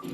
Will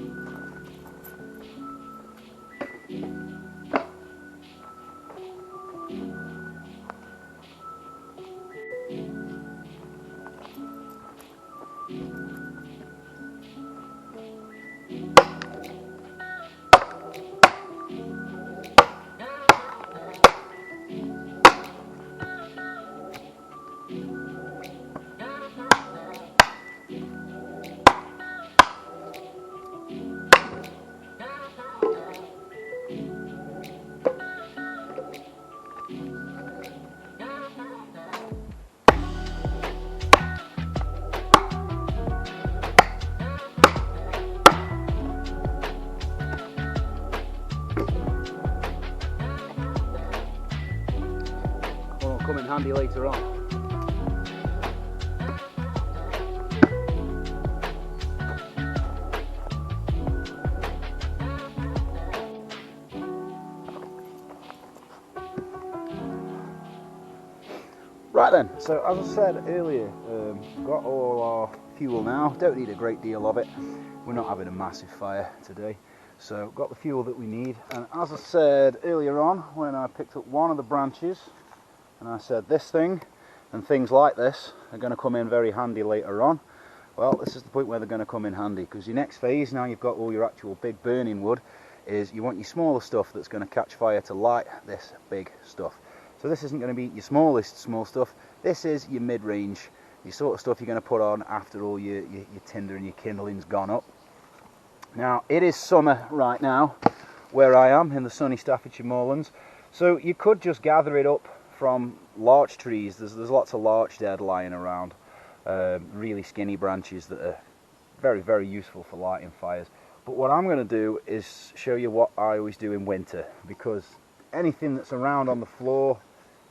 come in handy later on. Right then, so as I said earlier, got all our fuel now. Don't need a great deal of it. We're not having a massive fire today. So got the fuel that we need, and as I said earlier on when I picked up one of the branches, and I said this thing and things like this are going to come in very handy later on. Well, this is the point where they're going to come in handy, because your next phase, now you've got all your actual big burning wood, is you want your smaller stuff that's going to catch fire to light this big stuff. So this isn't going to be your smallest small stuff, this is your mid-range, your sort of stuff you're going to put on after all your tinder and your kindling's gone up. Now it is summer right now where I am in the sunny Staffordshire moorlands, so you could just gather it up from larch trees. There's lots of larch dead lying around, really skinny branches that are very, very useful for lighting fires. But what I'm going to do is show you what I always do in winter, because anything that's around on the floor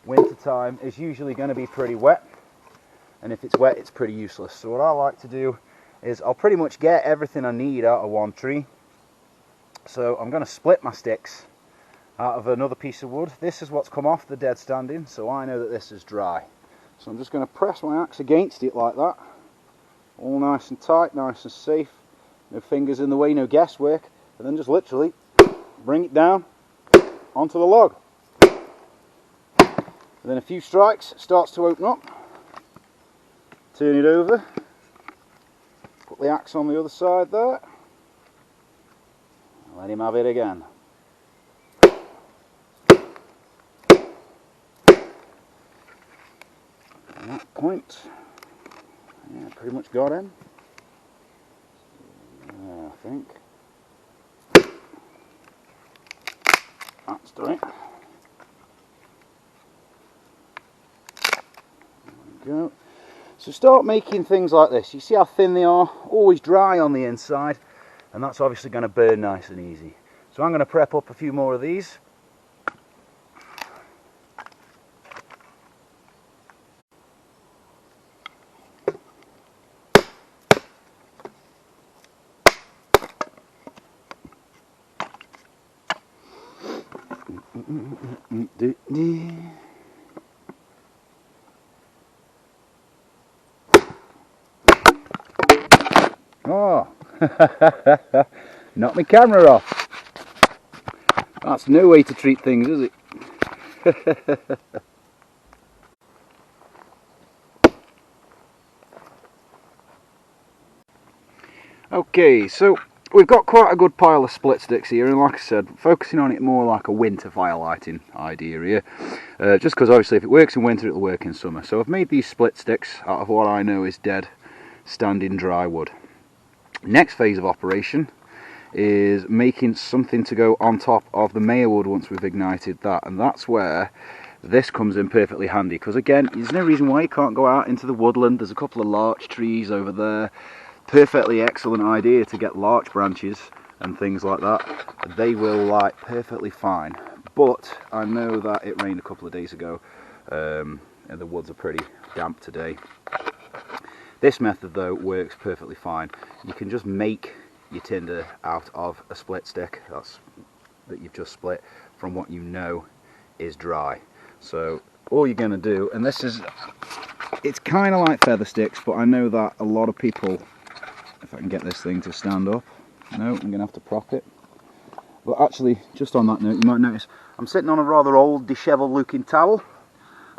winter time is usually going to be pretty wet, and if it's wet it's pretty useless. So what I like to do is I'll pretty much get everything I need out of one tree. So I'm going to split my sticks out of another piece of wood. This is what's come off the dead standing, so I know that this is dry. So I'm just going to press my axe against it like that, all nice and tight, nice and safe, no fingers in the way, no guesswork, and then just literally bring it down onto the log. Within a few strikes it starts to open up. Turn it over, put the axe on the other side there, let him have it again. At that point, yeah, pretty much got him. I think that's done it. There we go. So start making things like this. You see how thin they are? Always dry on the inside, and that's obviously going to burn nice and easy. So I'm going to prep up a few more of these. Oh, knock my camera off. That's no way to treat things, is it? Okay, so we've got quite a good pile of split sticks here, and like I said, focusing on it more like a winter firelighting idea here, just because obviously if it works in winter it'll work in summer. So I've made these split sticks out of what I know is dead standing dry wood. Next phase of operation is making something to go on top of the maya wood once we've ignited that, and that's where this comes in perfectly handy, because again, there's no reason why you can't go out into the woodland. There's a couple of larch trees over there. Perfectly excellent idea to get larch branches and things like that. They will light perfectly fine, but I know that it rained a couple of days ago and the woods are pretty damp today. This method though works perfectly fine. You can just make your tinder out of a split stick that you've just split from what you know is dry. So all you're going to do, and it's kind of like feather sticks, but I know that a lot of people, if I can get this thing to stand up, No, I'm going to have to prop it. But actually, just on that note, you might notice I'm sitting on a rather old, dishevelled looking towel.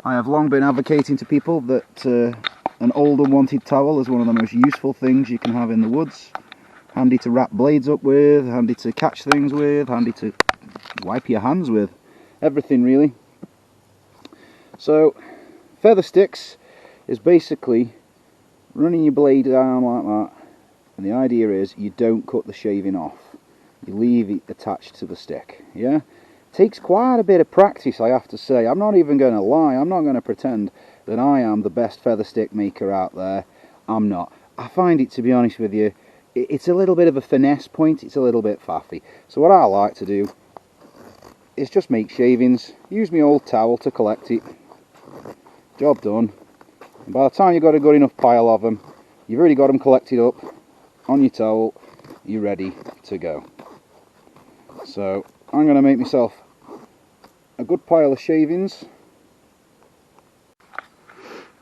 I have long been advocating to people that an old unwanted towel is one of the most useful things you can have in the woods. Handy to wrap blades up with, handy to catch things with, handy to wipe your hands with. Everything really. So, feather sticks is basically running your blade down like that, and the idea is you don't cut the shaving off. You leave it attached to the stick, yeah? Takes quite a bit of practice, I have to say. I'm not even going to lie, I'm not going to pretend that I am the best feather stick maker out there. I'm not. I find it, to be honest with you, it's a little bit of a finesse point, it's a little bit faffy. So what I like to do is just make shavings, use my old towel to collect it, job done. And by the time you've got a good enough pile of them, you've already got them collected up on your towel, you're ready to go. So I'm going to make myself a good pile of shavings.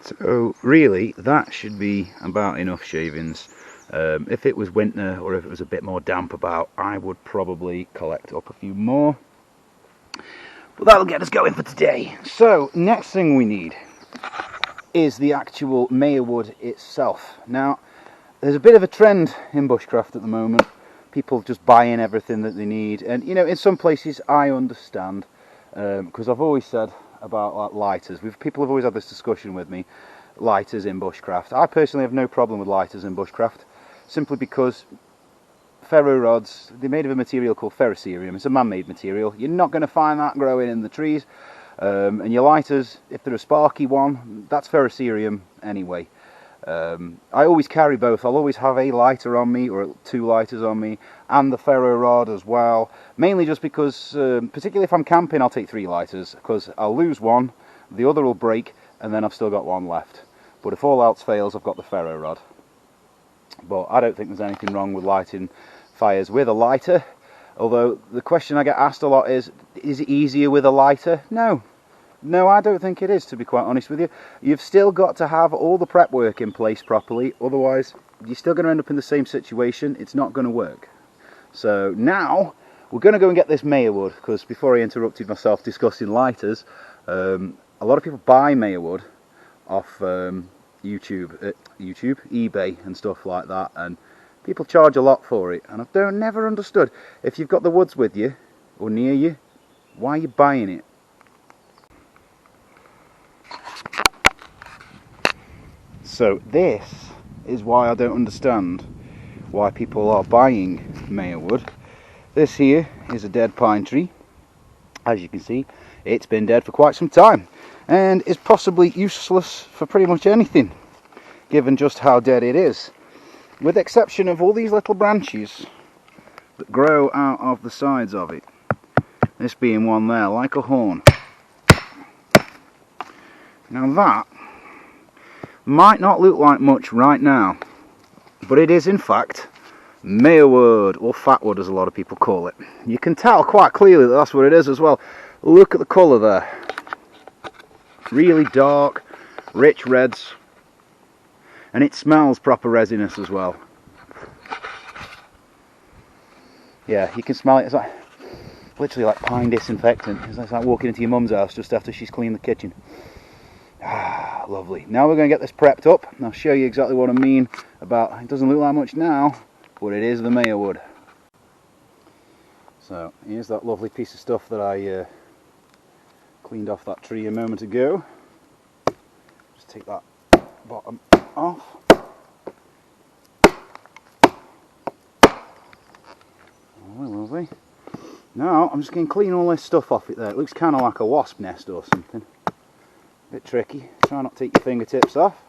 So really that should be about enough shavings. If it was winter or if it was a bit more damp about, I would probably collect up a few more. But that'll get us going for today. So next thing we need is the actual Maya wood itself. Now there's a bit of a trend in bushcraft at the moment. People just buying everything that they need, and you know, in some places I understand, because I've always said about like lighters. People have always had this discussion with me, lighters in bushcraft. I personally have no problem with lighters in bushcraft, simply because ferro rods, they're made of a material called ferrocerium. It's a man-made material. You're not going to find that growing in the trees, and your lighters, if they're a sparky one, that's ferrocerium anyway. I always carry both. I'll always have a lighter on me, or 2 lighters on me, and the ferro rod as well. Mainly just because, particularly if I'm camping, I'll take 3 lighters, because I'll lose one, the other will break, and then I've still got one left. But if all else fails, I've got the ferro rod. But I don't think there's anything wrong with lighting fires with a lighter. Although the question I get asked a lot is it easier with a lighter? No. No, I don't think it is, to be quite honest with you. You've still got to have all the prep work in place properly, otherwise you're still going to end up in the same situation. It's not going to work. So now we're going to go and get this Maya wood, because before I interrupted myself discussing lighters, a lot of people buy Maya wood off YouTube, eBay and stuff like that, and people charge a lot for it, and I've never understood, if you've got the woods with you or near you, why are you buying it? So this is why I don't understand why people are buying Maya wood. This here is a dead pine tree. As you can see, it's been dead for quite some time and is possibly useless for pretty much anything, given just how dead it is. With the exception of all these little branches that grow out of the sides of it. This being one there, like a horn. Now that might not look like much right now, but it is in fact Maya wood, or fat wood as a lot of people call it. You can tell quite clearly that that's what it is as well. Look at the colour there. Really dark, rich reds, and it smells proper resinous as well. Yeah, you can smell it. It's like literally like pine disinfectant. It's like walking into your mum's house just after she's cleaned the kitchen. Ah, lovely. Now we're going to get this prepped up, and I'll show you exactly what I mean about, it doesn't look like much now, but it is the Maya wood. So here's that lovely piece of stuff that I cleaned off that tree a moment ago. Just take that bottom off. Oh, lovely. Now I'm just going to clean all this stuff off it there. It looks kind of like a wasp nest or something. Bit tricky. Try not to take your fingertips off.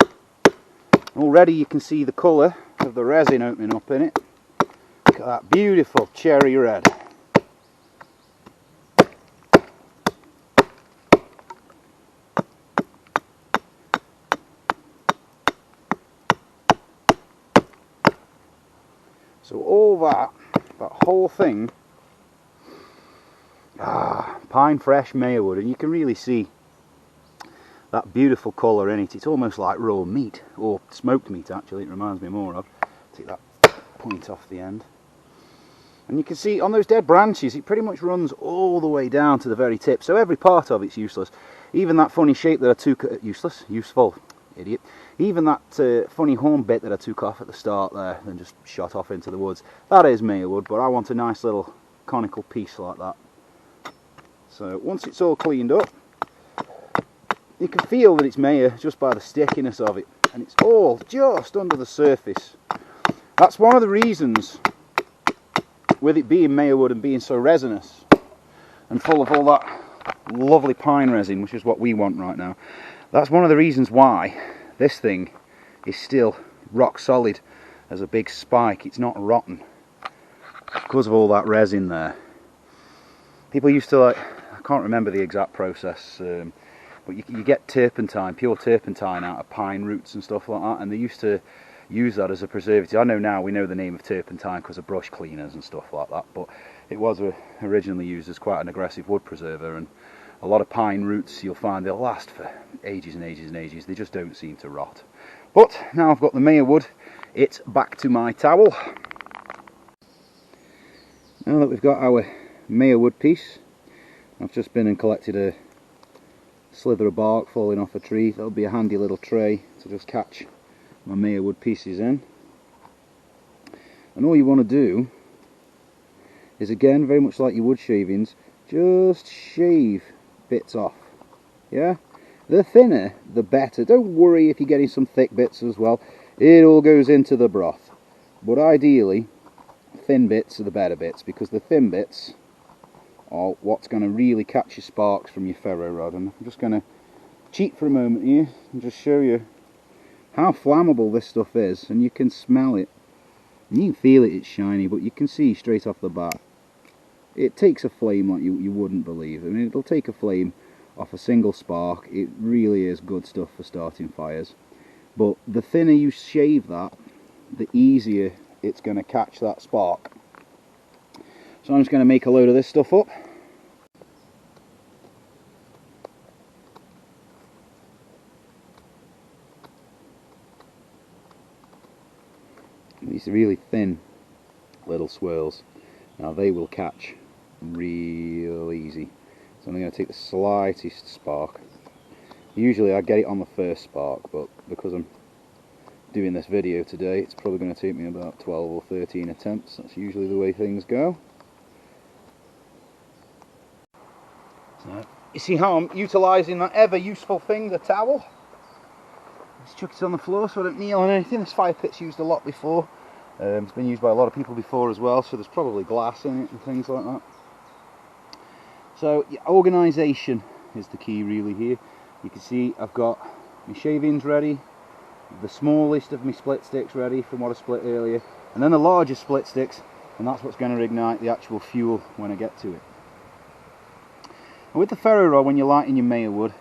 Already you can see the colour of the resin opening up in it. Look at that beautiful cherry red. So all that whole thing, pine fresh Maya wood, and you can really see that beautiful colour in it. It's almost like raw meat, or smoked meat actually, it reminds me more of. Take that point off the end. And you can see on those dead branches it pretty much runs all the way down to the very tip, so every part of it's useless. Even that funny shape that I took, useful, idiot. Even that funny horn bit that I took off at the start there and just shot off into the woods, that is Mayor wood, but I want a nice little conical piece like that. So once it's all cleaned up, you can feel that it's Mayor just by the stickiness of it, and it's all just under the surface. That's one of the reasons, with it being Mayor wood and being so resinous and full of all that lovely pine resin, which is what we want right now, that's one of the reasons why this thing is still rock solid as a big spike. It's not rotten because of all that resin there. People used to, like, I can't remember the exact process, but you get turpentine, pure turpentine out of pine roots and stuff like that, and they used to use that as a preservative. I know now we know the name of turpentine because of brush cleaners and stuff like that, but it was originally used as quite an aggressive wood preserver, and a lot of pine roots you'll find they'll last for ages and ages and ages. They just don't seem to rot. But now I've got the Mayor wood, it's back to my towel. Now that we've got our Mayor wood piece, I've just been and collected a slither of bark falling off a tree. That'll be a handy little tray to just catch my Mayor wood pieces in. And all you want to do is, again, very much like your wood shavings, just shave bits off. Yeah, the thinner the better. Don't worry if you're getting some thick bits as well, it all goes into the broth, but ideally thin bits are the better bits, because the thin bits are what's going to really catch your sparks from your ferro rod. And I'm just going to cheat for a moment here and just show you how flammable this stuff is, and you can smell it and you can feel it, it's shiny, but you can see straight off the bat it takes a flame like you wouldn't believe. I mean, it'll take a flame off a single spark. It really is good stuff for starting fires. But the thinner you shave that, the easier it's going to catch that spark. So I'm just going to make a load of this stuff up. These really thin little swirls, now they will catch real easy. So I'm going to take the slightest spark. Usually I get it on the first spark, but because I'm doing this video today, it's probably going to take me about 12 or 13 attempts. That's usually the way things go. So you see how I'm utilising that ever useful thing, the towel? Just chuck it on the floor so I don't kneel on anything. This fire pit's used a lot before. It's been used by a lot of people before as well, so there's probably glass in it and things like that. So organisation is the key really here. You can see I've got my shavings ready, the smallest of my split sticks ready from what I split earlier, and then the larger split sticks, and that's what's going to ignite the actual fuel when I get to it. And with the ferro rod, when you're lighting your Mayor wood,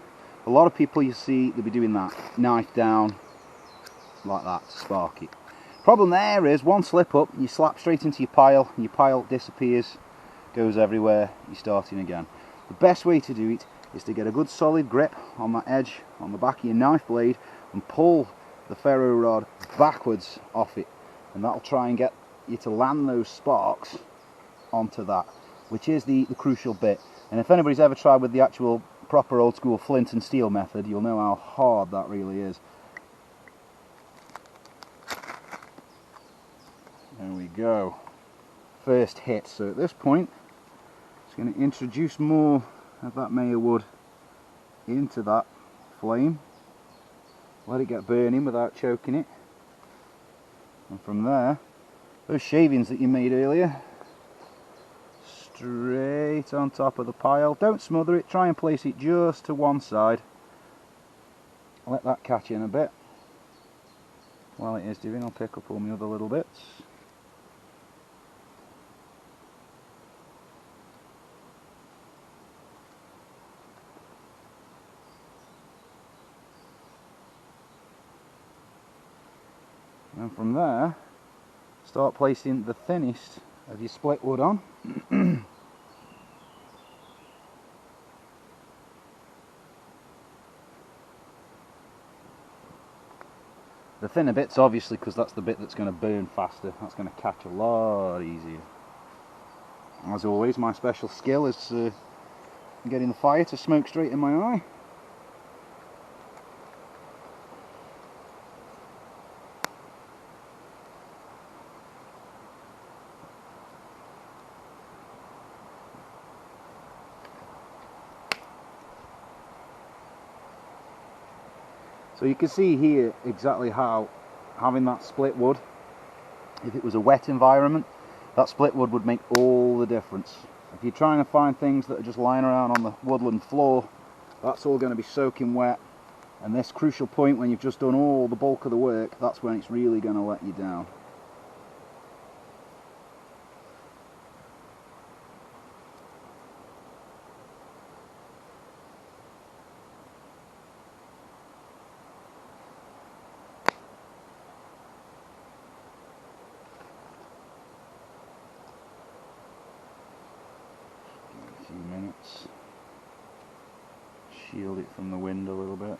a lot of people you see, they'll be doing that, knife down, like that, to spark it. Problem there is, one slip up, you slap straight into your pile disappears, goes everywhere, you're starting again. The best way to do it is to get a good solid grip on that edge, on the back of your knife blade, and pull the ferro rod backwards off it. And that'll try and get you to land those sparks onto that, which is the crucial bit. And if anybody's ever tried with the actual proper old school flint and steel method, you'll know how hard that really is. There we go. First hit. So at this point, it's going to introduce more of that Mayor wood into that flame. Let it get burning without choking it. And from there, those shavings that you made earlier, straight on top of the pile. Don't smother it, try and place it just to one side. Let that catch in a bit. While it is doing, I'll pick up all my other little bits. And from there, start placing the thinnest of your split wood on. The thinner bits, obviously, because that's the bit that's going to burn faster. That's going to catch a lot easier. As always, my special skill is getting the fire to smoke straight in my eye. So you can see here exactly how having that split wood, if it was a wet environment, that split wood would make all the difference. If you're trying to find things that are just lying around on the woodland floor, that's all going to be soaking wet, and this crucial point when you've just done all the bulk of the work, that's when it's really going to let you down. Few minutes, shield it from the wind a little bit.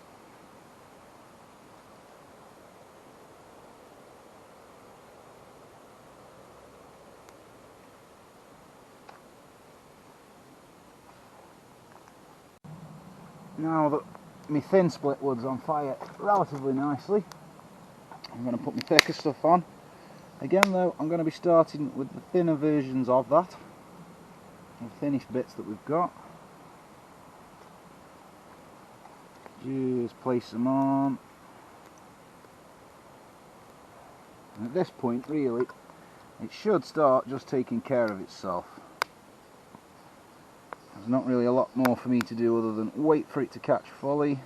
Now that my thin split wood's on fire relatively nicely, I'm going to put my thicker stuff on. Again though, I'm going to be starting with the thinner versions of that. The finished bits that we've got. Just place them on. And at this point, really, it should start just taking care of itself. There's not really a lot more for me to do other than wait for it to catch fully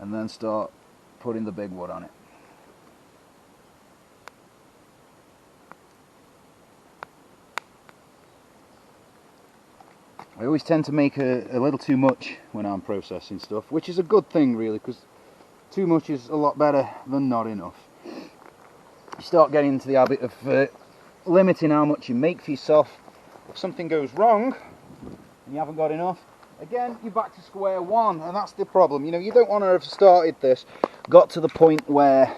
and then start putting the big wood on it. I always tend to make a little too much when I'm processing stuff, which is a good thing really, because too much is a lot better than not enough. You start getting into the habit of limiting how much you make for yourself. If something goes wrong and you haven't got enough, again you're back to square one, and that's the problem. You know, you don't want to have started this, got to the point where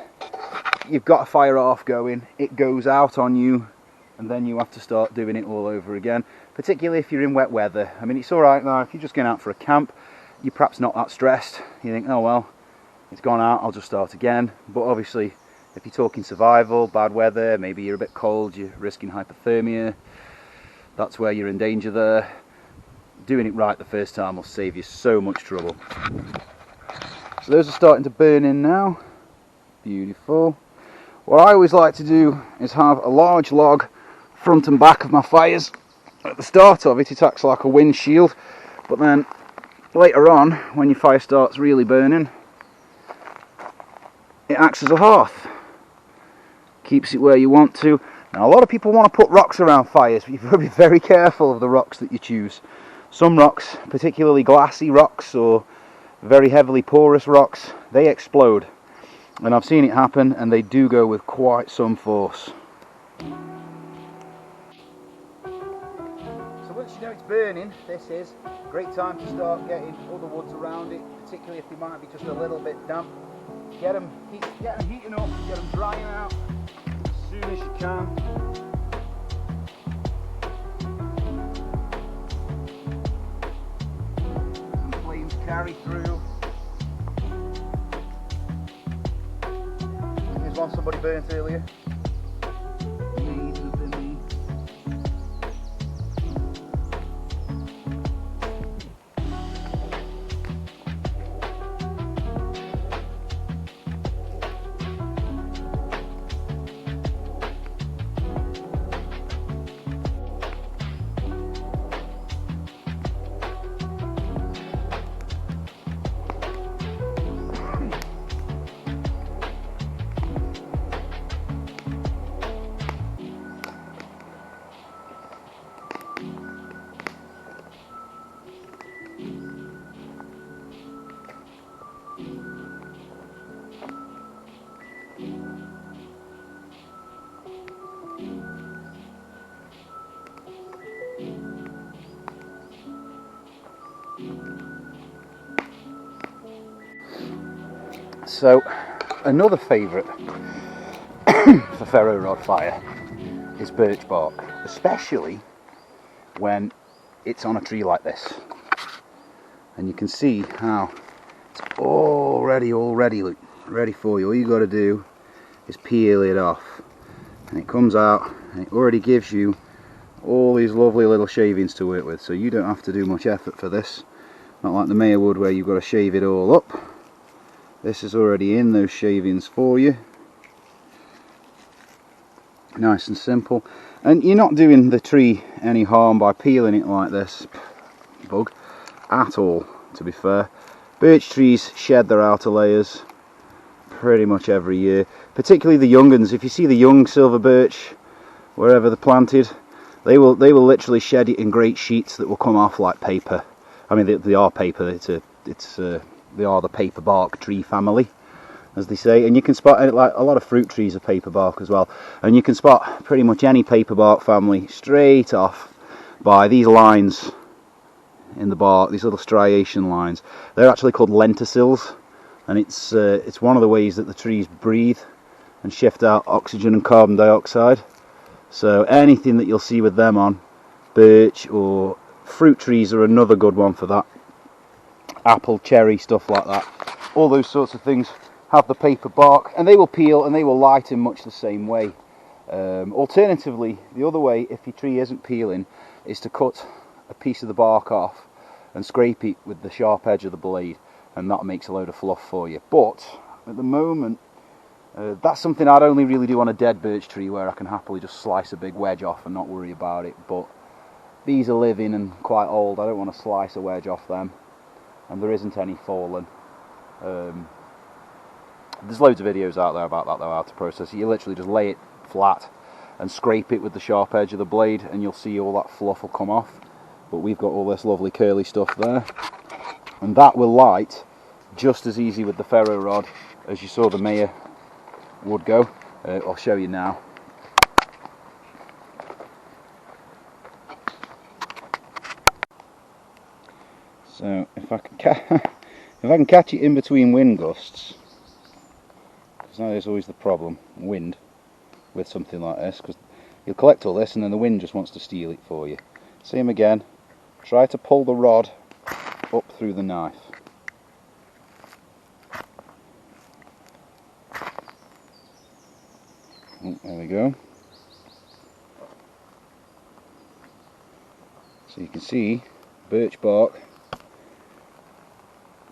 you've got a fire off going, it goes out on you, and then you have to start doing it all over again, particularly if you're in wet weather. I mean, it's alright now if you're just going out for a camp, you're perhaps not that stressed, you think, oh well, it's gone out, I'll just start again. But obviously if you're talking survival, bad weather, maybe you're a bit cold, you're risking hypothermia, that's where you're in danger there. Doing it right the first time will save you so much trouble. So those are starting to burn in now. Beautiful. What I always like to do is have a large log front and back of my fires. At the start of it, it acts like a windshield, but then later on, when your fire starts really burning, it acts as a hearth. Keeps it where you want to. Now, a lot of people want to put rocks around fires, but you've got to be very careful of the rocks that you choose. Some rocks, particularly glassy rocks or very heavily porous rocks, they explode. And I've seen it happen, and they do go with quite some force. So once you know it's burning, this is a great time to start getting other woods around it, particularly if they might be just a little bit damp. Get them heating up, get them drying out as soon as you can. And the flames carry through. Here's one somebody burnt earlier. So, another favourite for ferro rod fire is birch bark, especially when it's on a tree like this. And you can see how it's already look, ready for you. All you got to do is peel it off, and it comes out and it already gives you all these lovely little shavings to work with, so you don't have to do much effort for this. Not like the Mayer wood where you've got to shave it all up. This is already in those shavings for you. Nice and simple, and you're not doing the tree any harm by peeling it like this, bug, at all, to be fair. Birch trees shed their outer layers pretty much every year, particularly the young ones. If you see the young silver birch wherever they're planted, they will literally shed it in great sheets that will come off like paper. I mean, they are paper. They are the paper bark tree family, as they say. And you can spot, like a lot of fruit trees are paper bark as well, and you can spot pretty much any paper bark family straight off by these lines in the bark, these little striation lines. They're actually called lenticels, and it's one of the ways that the trees breathe and shift out oxygen and carbon dioxide. So anything that you'll see with them on, birch or fruit trees are another good one for that. Apple, cherry, stuff like that. All those sorts of things have the paper bark, and they will peel and they will light in much the same way. Alternatively, the other way, if your tree isn't peeling, is to cut a piece of the bark off and scrape it with the sharp edge of the blade, and that makes a load of fluff for you. But at the moment, that's something I'd only really do on a dead birch tree, where I can happily just slice a big wedge off and not worry about it. But these are living and quite old. I don't want to slice a wedge off them, and there isn't any fallen. There's loads of videos out there about that though, how to process it. You literally just lay it flat and scrape it with the sharp edge of the blade, and you'll see all that fluff will come off. But we've got all this lovely curly stuff there, and that will light just as easy with the ferro rod as you saw the Mayer would go. I'll show you now. So if I can catch it in between wind gusts, because that is always the problem, wind with something like this, because you'll collect all this and then the wind just wants to steal it for you. Same again, try to pull the rod up through the knife. Oh, there we go. So you can see birch bark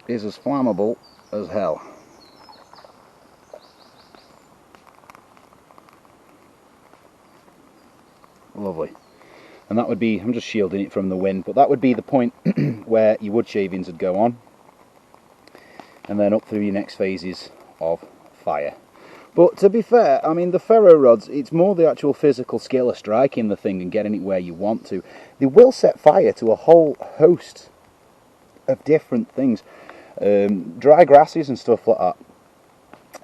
is as flammable as hell. Lovely. And that would be, I'm just shielding it from the wind, but that would be the point where your wood shavings would go on, and then up through your next phases of fire. But to be fair, I mean, the ferro rods, it's more the actual physical skill of striking the thing and getting it where you want to. They will set fire to a whole host of different things. Dry grasses and stuff like that,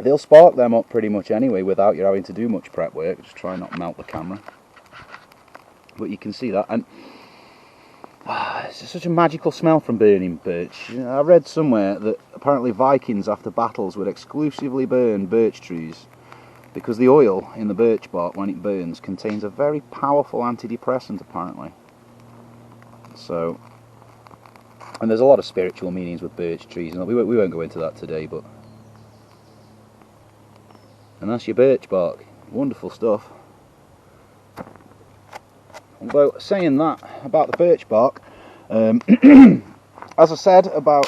they'll spark them up pretty much anyway without you having to do much prep work. Just try not to melt the camera. But you can see that, and it's such a magical smell from burning birch. You know, I read somewhere that apparently Vikings after battles would exclusively burn birch trees because the oil in the birch bark, when it burns, contains a very powerful antidepressant apparently. So, and there's a lot of spiritual meanings with birch trees, and we won't go into that today, but, and that's your birch bark. Wonderful stuff. Although, saying that about the birch bark, as I said about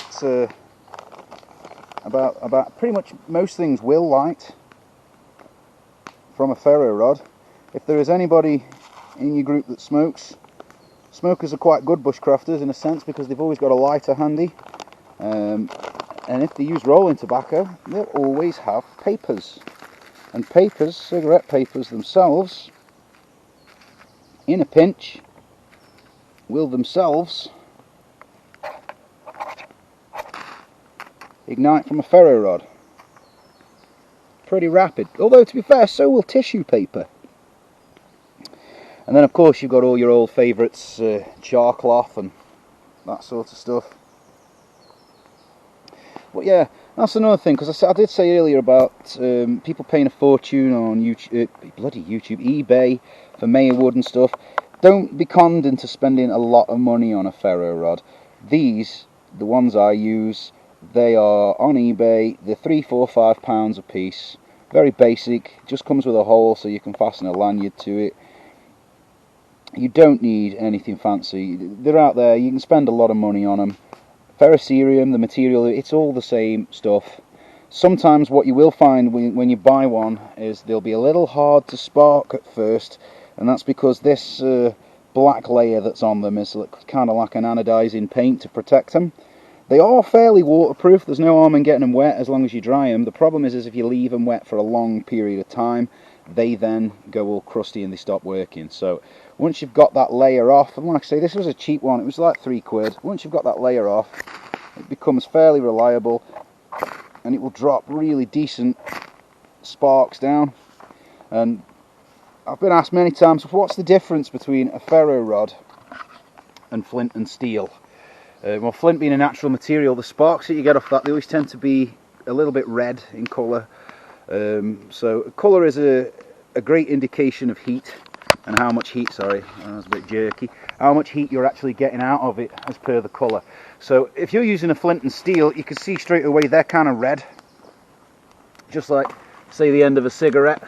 pretty much most things will light from a ferro rod. If there is anybody in your group that smokes, smokers are quite good bushcrafters in a sense, because they've always got a lighter handy, and if they use rolling tobacco, they'll always have papers, and papers, cigarette papers themselves, in a pinch, will themselves ignite from a ferro rod. Pretty rapid, although to be fair, so will tissue paper. And then of course you've got all your old favourites, char cloth and that sort of stuff. But yeah, that's another thing, because I did say earlier about people paying a fortune on YouTube, eBay for Mayer wood and stuff. don't be conned into spending a lot of money on a ferro rod. These, the ones I use, they are on eBay. They're £3, £4, £5 a piece. Very basic, just comes with a hole so you can fasten a lanyard to it. You don't need anything fancy. They're out there, you can spend a lot of money on them. Ferrocerium, the material, it's all the same stuff. Sometimes what you will find when you buy one is they'll be a little hard to spark at first, and that's because this black layer that's on them is kind of like an anodizing paint to protect them. They are fairly waterproof, there's no harm in getting them wet as long as you dry them. The problem is if you leave them wet for a long period of time, they then go all crusty and they stop working. So once you've got that layer off, and like I say, this was a cheap one, it was like £3. Once you've got that layer off, it becomes fairly reliable, and it will drop really decent sparks down. And I've been asked many times, what's the difference between a ferro rod and flint and steel? Well, flint being a natural material, the sparks that you get off that, they always tend to be a little bit red in colour. So colour is a great indication of heat, and how much heat, sorry, that was a bit jerky, how much heat you're actually getting out of it as per the colour. So if you're using a flint and steel, you can see straight away they're kind of red, just like, say, the end of a cigarette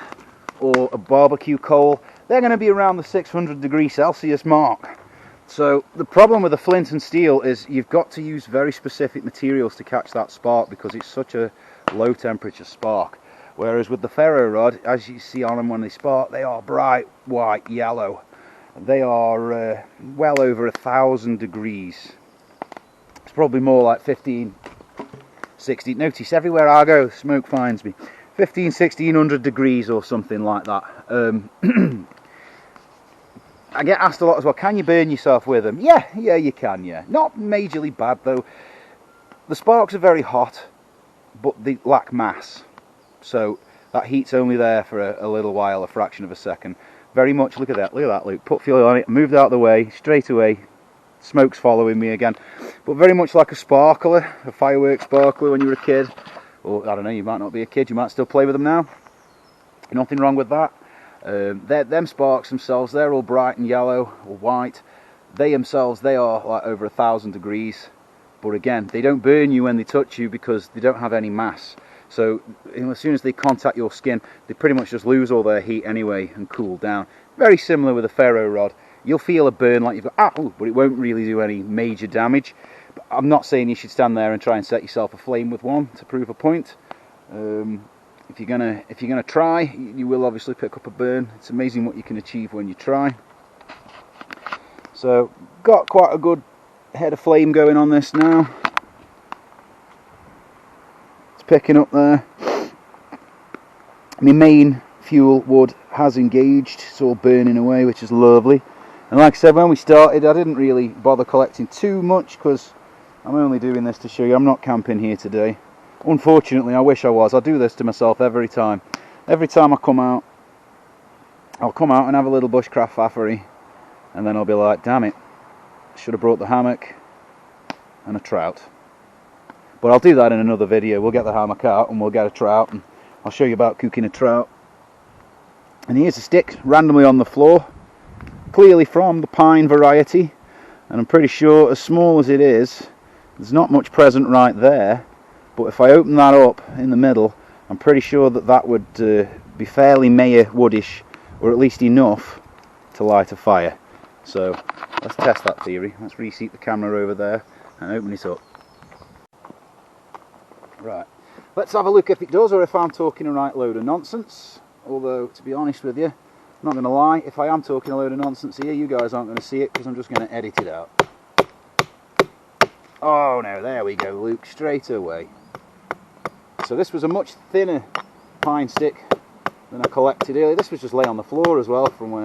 or a barbecue coal. They're going to be around the 600 degrees Celsius mark. So the problem with the flint and steel is you've got to use very specific materials to catch that spark, because it's such a low temperature spark. Whereas with the ferro rod, as you see on them when they spark, they are bright white yellow. They are well over 1,000 degrees. It's probably more like 15, 16. Notice everywhere I go, smoke finds me. 15, 1600 degrees or something like that. I get asked a lot as well, can you burn yourself with them? Yeah, you can, yeah. Not majorly bad though. The sparks are very hot, but they lack mass. So that heat's only there for a little while, a fraction of a second. Very much, look at that, Luke. Put fuel on it, moved out of the way, straight away. Smoke's following me again. But very much like a sparkler, a fireworks sparkler when you were a kid. Or, I don't know, you might not be a kid, you might still play with them now. Nothing wrong with that. Them sparks themselves, they're all bright and yellow or white. They themselves, they are like over 1,000 degrees. But again, they don't burn you when they touch you because they don't have any mass. So as soon as they contact your skin, they pretty much just lose all their heat anyway and cool down. Very similar with a ferro rod. You'll feel a burn like you've got, but it won't really do any major damage. But I'm not saying you should stand there and try and set yourself aflame with one to prove a point. If you're gonna try, you will obviously pick up a burn. It's amazing what you can achieve when you try. So got quite a good head of flame going on this now. It's picking up there. My main fuel wood has engaged. It's all burning away, which is lovely. And like I said, when we started, I didn't really bother collecting too much because I'm only doing this to show you. I'm not camping here today. Unfortunately, I wish I was. I do this to myself every time. Every time I come out, I'll come out and have a little bushcraft faffery, and then I'll be like, damn it, should have brought the hammock and a trout. But I'll do that in another video. We'll get the hammock out and we'll get a trout, and I'll show you about cooking a trout. And here's a stick randomly on the floor, clearly from the pine variety, and I'm pretty sure, as small as it is, there's not much present right there. But if I open that up in the middle, I'm pretty sure that that would be fairly Mayer woodish, or at least enough to light a fire. So let's test that theory. Let's reseat the camera over there and open it up. Right, let's have a look if it does, or if I'm talking a right load of nonsense. Although, to be honest with you, I'm not going to lie, if I am talking a load of nonsense here, you guys aren't going to see it because I'm just going to edit it out. Oh no, there we go, Luke, straight away. So this was a much thinner pine stick than I collected earlier. This was just lay on the floor as well from where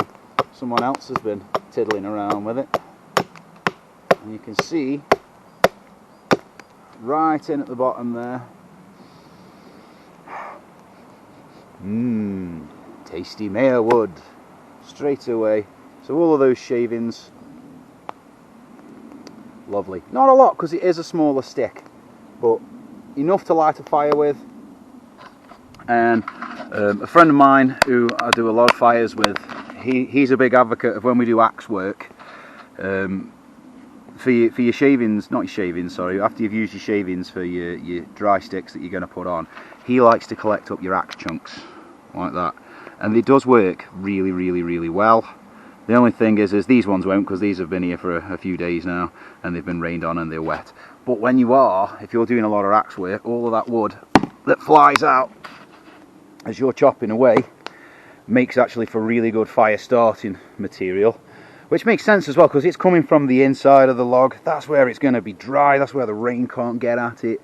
someone else has been tiddling around with it. And you can see right in at the bottom there. Tasty Mayer wood straight away. So all of those shavings, lovely. Not a lot because it is a smaller stick, but enough to light a fire with. And a friend of mine who I do a lot of fires with, he's a big advocate of when we do axe work, for your shavings, not your shavings, sorry, after you've used your shavings for your dry sticks that you're going to put on, he likes to collect up your axe chunks like that, and it does work really, really, really well. The only thing is these ones won't, because these have been here for a few days now and they've been rained on and they're wet. But when if you're doing a lot of axe work, all of that wood that flies out as you're chopping away makes actually for really good fire starting material, which makes sense as well, because it's coming from the inside of the log. That's where it's going to be dry, that's where the rain can't get at it,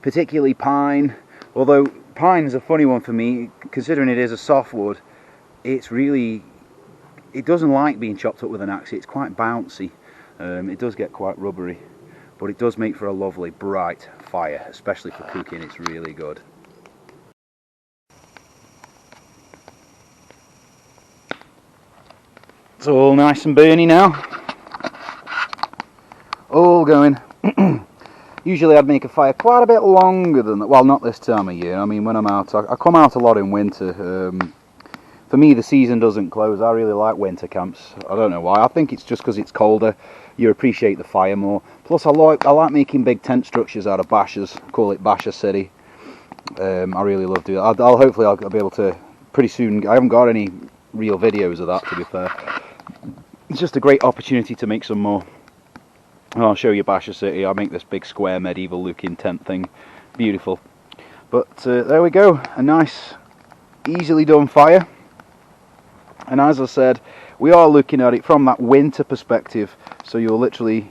particularly pine. Although pine is a funny one for me, considering it is a softwood. It doesn't like being chopped up with an axe. It's quite bouncy, it does get quite rubbery, but it does make for a lovely bright fire, especially for cooking. It's really good. It's all nice and burny now, all going. Usually I'd make a fire quite a bit longer than that. Well, not this time of year. I mean, when I'm out, I come out a lot in winter. For me, the season doesn't close. I really like winter camps. I don't know why. I think it's just because it's colder. You appreciate the fire more. Plus, I like making big tent structures out of bashers. I call it basher city. I really love doing that. Hopefully I'll be able to pretty soon. I haven't got any real videos of that, to be fair. It's just a great opportunity to make some more. I'll show you Basher City. I'll make this big square medieval looking tent thing. Beautiful. But there we go. A nice, easily done fire. And as I said, we are looking at it from that winter perspective. So you're literally,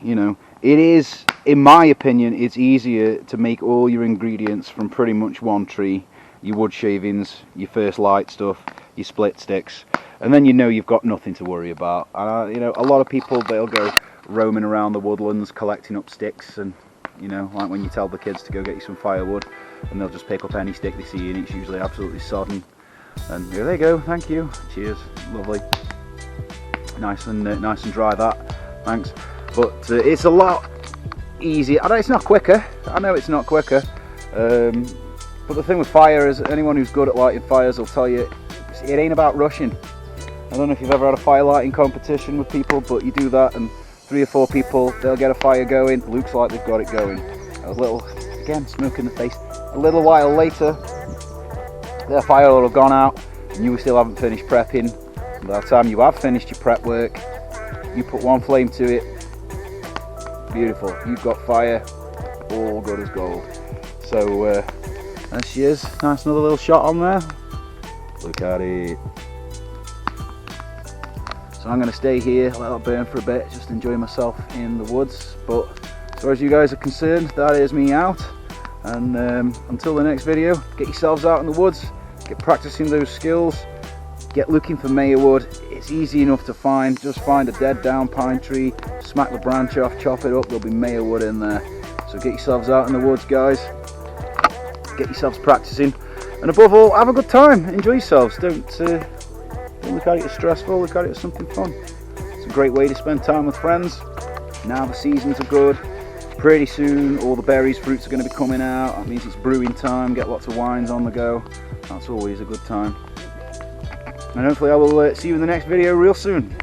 it is, in my opinion, it's easier to make all your ingredients from pretty much one tree. Your wood shavings, your first light stuff, your split sticks. And then you've got nothing to worry about. A lot of people, they'll go roaming around the woodlands collecting up sticks, and like when you tell the kids to go get you some firewood, and they'll just pick up any stick they see, and it's usually absolutely sodden. And here they go, thank you, cheers, lovely, nice and dry that, thanks. But it's a lot easier. I know it's not quicker. But the thing with fire is, anyone who's good at lighting fires will tell you, it ain't about rushing. I don't know if you've ever had a fire lighting competition with people, but you do that and 3 or 4 people, they'll get a fire going. Looks like they've got it going. Again, smoke in the face. A little while later, their fire will have gone out and you still haven't finished prepping. And by the time you have finished your prep work, you put one flame to it, beautiful. You've got fire, all good as gold. So there she is. Nice, another little shot on there. Look at it. So I'm going to stay here, let it burn for a bit, just enjoy myself in the woods. But as far as you guys are concerned, that is me out. And until the next video, get yourselves out in the woods, get practicing those skills, get looking for mayerwood. It's easy enough to find. Just find a dead down pine tree, smack the branch off, chop it up, there'll be mayerwood in there. So get yourselves out in the woods, guys. Get yourselves practicing. And above all, have a good time. Enjoy yourselves. Don't look at it as stressful, look at it as something fun. It's a great way to spend time with friends. Now the seasons are good. Pretty soon all the berries, fruits are going to be coming out. That means it's brewing time, get lots of wines on the go. That's always a good time. And hopefully I will see you in the next video real soon.